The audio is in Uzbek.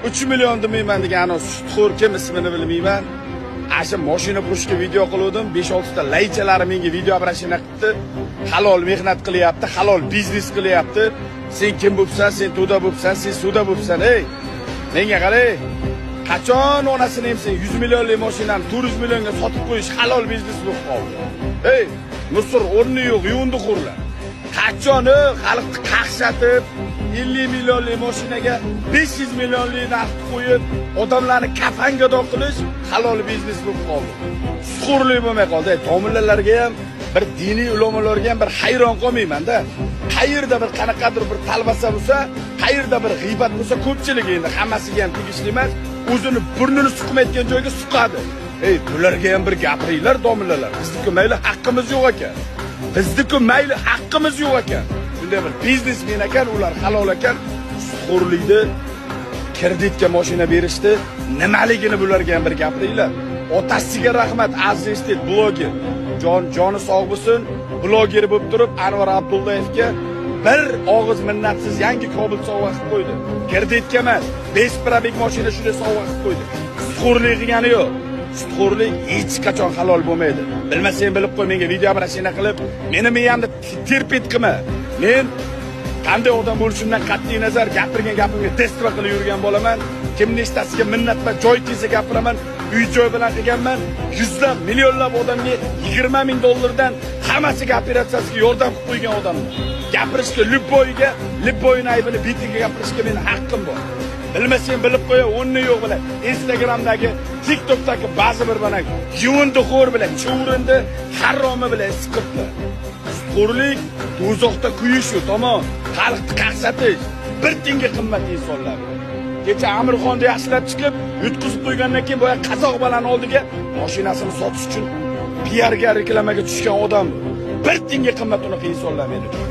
3 million demayman degan sutxo'r kim ismini bilmayman. Asha mashina pushga video qildim, 5-6 ta laychalari menga video obrashina qildi. Halol mehnat qilyapti, halol biznes qilyapti. Sen kim bo'lsan, sen to'da bo'lsan, sen suvda bo'lsan, ey. Menga qara. Qachon onasini ham sen 100 millionlik mashinani 400 millionga sotib qo'yish halol biznes bo'lib qoldi. Ey, Misr o'rni yo'q, yundi qurlar. Qachon xalqni qaqshatib 50 millionlik mashinaga 500 millionlik narx qo'yib, odamlarni kafanga doq qilish halol biznes bo'lib qoldi. Suxurlik bo'lmay qoldi. Tomirlarga ham, bir diniy ulamolarga ham bir hayron qolmayman-da. Qayerda bir qanaqadir bir talvasa bo'lsa, qayerda bir g'iybat bo'lsa, ko'pchilik endi hammasiga ham tegishli emas, o'zini burnini suqmayotgan joyga suqadi. Ey, bularga ham bir gapiringlar, domlalar. Bizdiki mayli haqqimiz yo'q ekan. Bizdiki mayli haqqimiz yo'q ekan. Shunday bir biznesmen ekan, ular halol ekan. Suxurlikni kreditga mashina berishdi. Nimaligini bularga ham bir gapiringlar. Otasiga rahmat, aziz bloger. Joni sog' bo'lsin, bloger bo'lib turib Anvar Abdullayevga bir og'iz minnatsiz yangi Cobalt sovg'a qilib qo'ydi. Kreditga emas, 5 probek mashina shunday sovg'a qilib qo'ydi. Suxurlik qilgani yo'q. Suxurlik hech qachon halol bo'lmaydi. Bilmasang bilib qo'y, menga video mashina qilib, meni miyamni terpet qilma. Men qanday odam bo'lishimdan qat'iy nazar gapirgan gapimga test qilib yurgan bo'laman. Kimning nechtasiga minnat va joy tezda gapiraman. Uy-joy bilan qilganman. Yuzlab, millionlab odamga 20 ming dollardan hammasiga operatsiyasiga yordam qilib qo'ygan odamman. Gapirishga Lubboyning aybini bitiga gapirishga mening haqqim bor. Bilmasang bilib qo'ya, o'nni yo'q bilan Instagramdagi, TikTokdagi ba'zi bir bana yuvinda xo'r bilan chuvrindi haromi bilan siqibdi. Suxurlik do'zaxda kuyish, tamom. Xalqni qaqsatish, bir tinga qimmat insonlar. Kecha Amirxonni yaxshilab chiqib, yutqizib qo'ygandan keyin boya qazoq balan oldiga mashinasini sotish uchun PR ga reklamaga tushgan odam. Bir tinga qimmat unaqa insonlar men uchun.